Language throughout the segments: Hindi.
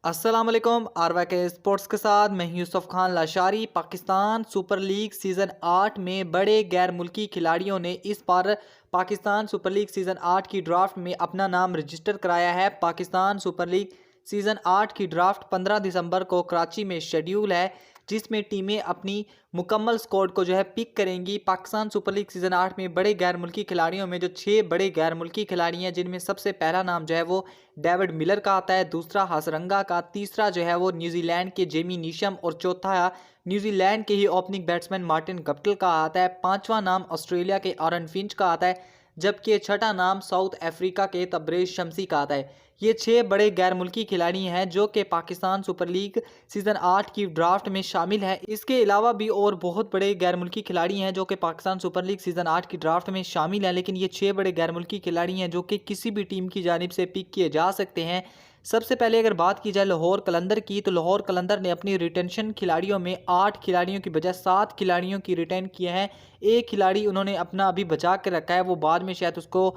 अस्सलाम वालेकुम। आरवाके स्पोर्ट्स के साथ मैं Yusuf Khan Lashari. Pakistan super league season 8 में बड़े गैर मुल्की खिलाड़ियों ने इस बार पाकिस्तान सुपर लीग सीज़न 8 की ड्राफ्ट में अपना नाम रजिस्टर कराया है। पाकिस्तान सुपर लीग सीज़न 8 की ड्राफ्ट 15 दिसंबर को कराची में शेड्यूल है, जिसमें टीमें अपनी मुकम्मल स्क्वाड को पिक करेंगी। पाकिस्तान सुपर लीग सीज़न 8 में बड़े गैर मुल्की खिलाड़ियों में जो 6 बड़े गैर मुल्की खिलाड़ी हैं, जिनमें सबसे पहला नाम वो डेविड मिलर का आता है, दूसरा हसरंगा का, तीसरा वो न्यूजीलैंड के जेमी नीशम और चौथा न्यूजीलैंड के ही ओपनिंग बैट्समैन मार्टिन गप्टिल का आता है। पांचवा नाम ऑस्ट्रेलिया के आरन फिंच का आता है, जबकि छठा नाम साउथ अफ्रीका के तबरेज शमसी का आता है। ये 6 बड़े गैर मुल्की खिलाड़ी हैं जो कि पाकिस्तान सुपर लीग सीज़न 8 की ड्राफ्ट में शामिल है। इसके अलावा भी और बहुत बड़े गैर मुल्की खिलाड़ी हैं जो कि पाकिस्तान सुपर लीग सीज़न 8 की ड्राफ्ट में शामिल हैं, लेकिन ये 6 बड़े गैर मुल्की खिलाड़ी हैं जो कि किसी भी टीम की जानिब से पिक किए जा सकते हैं। सबसे पहले अगर बात की जाए लाहौर कलंदर की, तो लाहौर कलंदर ने अपनी रिटेंशन खिलाड़ियों में 8 खिलाड़ियों की बजाय 7 खिलाड़ियों की रिटेन किए हैं। एक खिलाड़ी उन्होंने अपना अभी बचा के रखा है, वो बाद में शायद उसको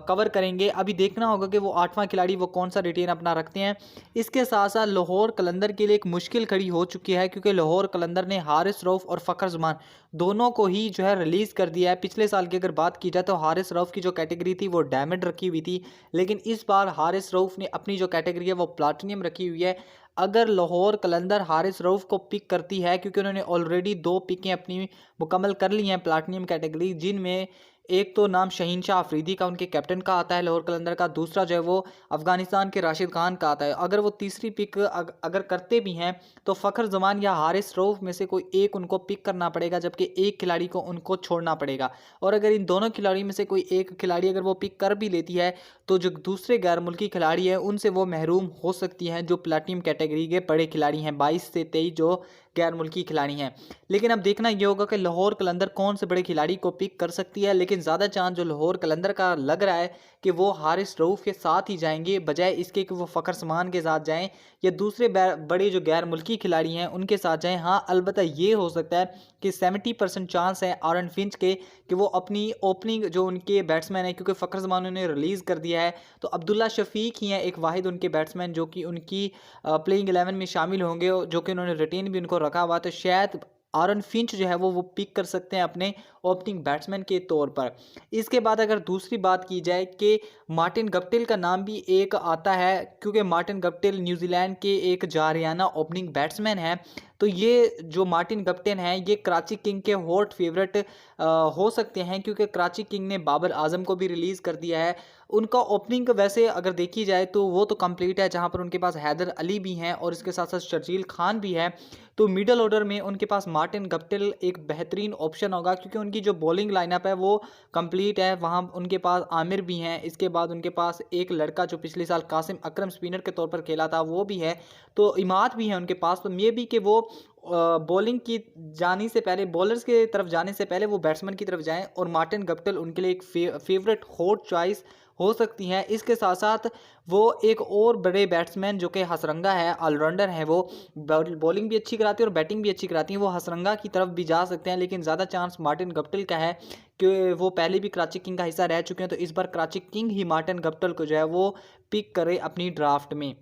कवर करेंगे। अभी देखना होगा कि वो 8वां खिलाड़ी वो कौन सा रिटेन अपना रखते हैं। इसके साथ साथ लाहौर कलंदर के लिए एक मुश्किल खड़ी हो चुकी है, क्योंकि लाहौर कलंदर ने हारिस रऊफ और फ़खर ज़मान दोनों को ही रिलीज़ कर दिया है। पिछले साल की अगर बात की जाए तो हारिस रऊफ की जो कैटेगरी थी वो डायमंड रखी हुई थी, लेकिन इस बार हारिस रऊफ ने अपनी जो कैटेगरी है वो प्लाटिनियम रखी हुई है। अगर लाहौर कलंदर हारिस रऊफ को पिक करती है, क्योंकि उन्होंने ऑलरेडी 2 पिकें अपनी मुकम्मल कर ली हैं प्लाटिनियम कैटेगरी, जिनमें एक तो नाम शहीन शाह अफरीदी का उनके कैप्टन का आता है लाहौर कलंदर का, दूसरा वो अफगानिस्तान के राशिद खान का आता है। अगर वो तीसरी पिक अगर करते भी हैं तो फ़खर जमान या हारिस रऊफ में से कोई एक उनको पिक करना पड़ेगा, जबकि एक खिलाड़ी को उनको छोड़ना पड़ेगा। और अगर इन दोनों खिलाड़ी में से कोई एक खिलाड़ी अगर वो पिक कर भी लेती है, तो जो दूसरे गैर मुल्की खिलाड़ी हैं उनसे वो महरूम हो सकती हैं, जो प्लेटिनम कैटेगरी के बड़े खिलाड़ी हैं, 22 से 23 जो गैर मुल्की खिलाड़ी हैं। लेकिन अब देखना ये होगा कि लाहौर कलंदर कौन से बड़े खिलाड़ी को पिक कर सकती है, लेकिन ज़्यादा चांस जो लाहौर कलंदर का लग रहा है कि वो हारिस रऊफ के साथ ही जाएंगे, बजाय इसके कि वो फ़खर समान के साथ जाएं या दूसरे बड़े जो गैर मुल्की खिलाड़ी हैं उनके साथ जाएं। हाँ, अलबत्ता ये हो सकता है कि 70% चांस है आरन फिंच के कि वो अपनी ओपनिंग जो उनके बैट्समैन है, क्योंकि फ़खर जमान ने रिलीज़ कर दिया है, तो अब्दुल्ला शफीक ही हैं एक वाहिद उनके बैट्समैन जो कि उनकी प्लेइंग 11 में शामिल होंगे, जो कि उन्होंने रिटेन भी उनको रखा हुआ। तो शायद आरन फिंच जो है वो पिक कर सकते हैं अपने ओपनिंग बैट्समैन के तौर पर। इसके बाद अगर दूसरी बात की जाए कि मार्टिन गप्टिल का नाम भी एक आता है, क्योंकि मार्टिन गप्टिल न्यूजीलैंड के एक जारियाना ओपनिंग बैट्समैन है। तो ये जो मार्टिन गप्टिल हैं ये कराची किंग के हॉट फेवरेट हो सकते हैं, क्योंकि कराची किंग ने बाबर आजम को भी रिलीज़ कर दिया है। उनका ओपनिंग वैसे अगर देखी जाए तो वो तो कंप्लीट है, जहां पर उनके पास हैदर अली भी हैं और इसके साथ साथ शर्जील खान भी है। तो मिडल ऑर्डर में उनके पास मार्टिन गप्टिल एक बेहतरीन ऑप्शन होगा, क्योंकि उनकी जो बॉलिंग लाइनअप है वो कंप्लीट है। वहां उनके पास आमिर भी हैं, इसके बाद उनके पास एक लड़का जो पिछले साल कासिम अकरम स्पिनर के तौर पर खेला था वो भी है, तो इमाद भी है उनके पास। तो ये भी कि वो बॉलिंग की जाने से पहले, बॉलर्स के तरफ जाने से पहले वो बैट्समैन की तरफ जाएं, और मार्टिन गप्टिल उनके लिए एक फेवरेट हॉट चॉइस हो सकती हैं। इसके साथ साथ वो एक और बड़े बैट्समैन जो कि हसरंगा है, ऑलराउंडर है, वो बॉलिंग भी अच्छी कराती है और बैटिंग भी अच्छी कराती है, वो हसरंगा की तरफ भी जा सकते हैं। लेकिन ज़्यादा चांस मार्टिन गप्टिल का है, कि वो पहले भी कराची किंग का हिस्सा रह चुके हैं, तो इस बार कराची किंग ही मार्टिन गप्टिल को वो पिक करे अपनी ड्राफ्ट में।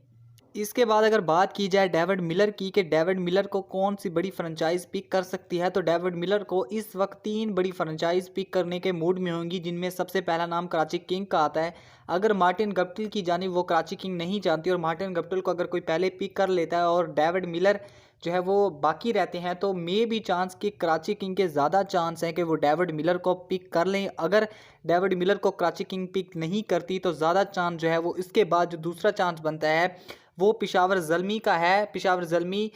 इसके बाद अगर बात की जाए डेविड मिलर की, कि डेविड मिलर को कौन सी बड़ी फ्रेंचाइज पिक कर सकती है, तो डेविड मिलर को इस वक्त 3 बड़ी फ्रेंचाइज पिक करने के मूड में होंगी, जिनमें सबसे पहला नाम कराची किंग का आता है। अगर मार्टिन गप्टिल की जानिब वो कराची किंग नहीं जानती और मार्टिन गप्टिल को अगर कोई पहले पिक कर लेता है और डेविड मिलर वो बाकी रहते हैं, तो मे भी चांस कि कराची किंग के ज़्यादा चांस हैं कि वो डेविड मिलर को पिक कर लें। अगर डेविड मिलर को कराची किंग पिक नहीं करती तो ज़्यादा चांस वो इसके बाद जो दूसरा चांस बनता है वो पिशावर ज़ल्मी का है। पिशावर ज़ल्मी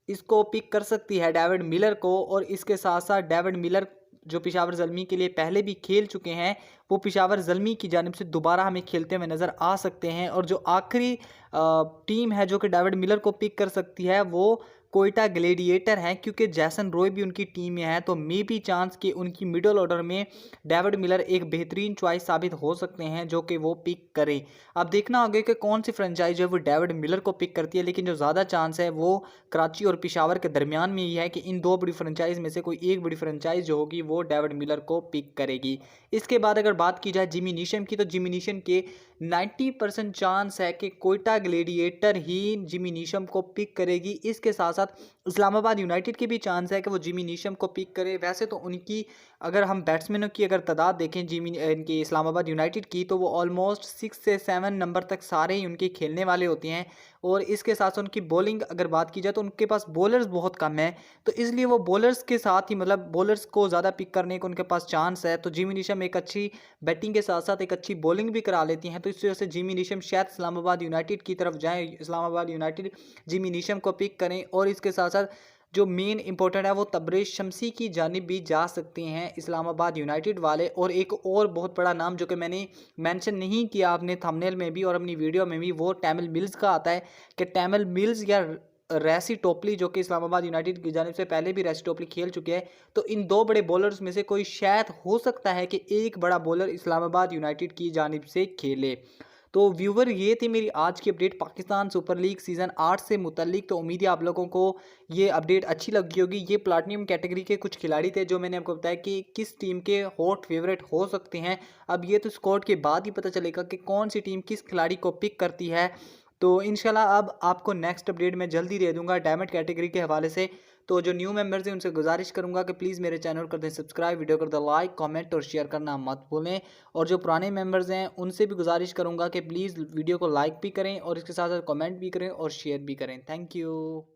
इसको पिक कर सकती है डेविड मिलर को, और इसके साथ साथ डेविड मिलर जो पिशावर ज़ल्मी के लिए पहले भी खेल चुके हैं, वो पिशावर ज़ल्मी की जानिब से दोबारा हमें खेलते हुए नज़र आ सकते हैं। और जो आखिरी टीम है जो कि डेविड मिलर को पिक कर सकती है वो कोयटा ग्लेडिएटर हैं, क्योंकि जैसन रॉय भी उनकी टीम में है, तो मे बी चांस कि उनकी मिडल ऑर्डर में डेविड मिलर एक बेहतरीन चॉइस साबित हो सकते हैं जो कि वो पिक करें। अब देखना होगा कि कौन सी फ्रेंचाइज वो डेविड मिलर को पिक करती है, लेकिन जो ज़्यादा चांस है वो कराची और पिशावर के दरमियान में ही है कि इन 2 बड़ी फ्रेंचाइज में से कोई एक बड़ी फ्रेंचाइज जो होगी वो डेविड मिलर को पिक करेगी। इसके बाद अगर बात की जाए जिमी नीशम की, तो जिमी नीशम के 90% चांस है कि कोयटा ग्लेडिएटर ही जिमी नीशम को पिक करेगी। इसके साथ साथ इस्लामाबाद यूनाइटेड की भी चांस है कि वो जिमी नीशम को पिक करे। वैसे तो उनकी अगर हम बैट्समैनों की अगर तादाद देखें इनकी इस्लामाबाद यूनाइटेड की, तो वो ऑलमोस्ट 6 से 7 नंबर तक सारे ही उनके खेलने वाले होते हैं। और इसके साथ साथ उनकी बॉलिंग अगर बात की जाए तो उनके पास बॉलर्स बहुत कम है, तो इसलिए वो बॉलर्स के साथ ही मतलब बॉलर्स को ज़्यादा पिक करने का उनके पास चांस है। तो जिमी नीशम एक अच्छी बैटिंग के साथ साथ एक अच्छी बॉलिंग भी करा लेती हैं, तो इस वजह से जिमी नीशम शायद इस्लामाबाद यूनाइटेड की तरफ जाएँ, इस्लामाबाद यूनाइटेड जिमी नीशम को पिक करें। और इसके साथ साथ जो मेन इंपॉर्टेंट है वो तबरेज़ शम्सी की जानिब भी जा सकते हैं इस्लामाबाद यूनाइटेड वाले। और एक और बहुत बड़ा नाम जो कि मैंने मेंशन नहीं किया अपने थंबनेल में भी और अपनी वीडियो में भी, वो टैमिल मिल्स का आता है कि टैमिल मिल्स या रेसी टोपली जो कि इस्लामाबाद यूनाइटेड की जानिब से पहले भी रेसी टोपली खेल चुके हैं, तो इन दो बड़े बॉलर्स में से कोई शायद हो सकता है कि एक बड़ा बॉलर इस्लामाबाद यूनाइटेड की जानिब से खेले। तो व्यूवर ये थी मेरी आज की update Pakistan super league season 8 से मुतल्लिक। तो उम्मीद है आप लोगों को ये अपडेट अच्छी लगी होगी। ये प्लाटिनम कैटेगरी के कुछ खिलाड़ी थे जो मैंने आपको बताया कि किस टीम के हॉट फेवरेट हो सकते हैं। अब ये तो स्क्वाड के बाद ही पता चलेगा कि कौन सी टीम किस खिलाड़ी को पिक करती है। तो इंशाल्लाह अब आपको नेक्स्ट अपडेट मैं जल्दी दे दूंगा डायमंड कैटेगरी के हवाले से। तो जो न्यू मेंबर्स हैं उनसे गुजारिश करूंगा कि प्लीज़ मेरे चैनल कर दें सब्सक्राइब, वीडियो कर दें लाइक, कमेंट और शेयर करना मत भूलें। और जो पुराने मेंबर्स हैं उनसे भी गुजारिश करूंगा कि प्लीज़ वीडियो को लाइक भी करें और इसके साथ साथ कमेंट भी करें और शेयर भी करें। Thank you.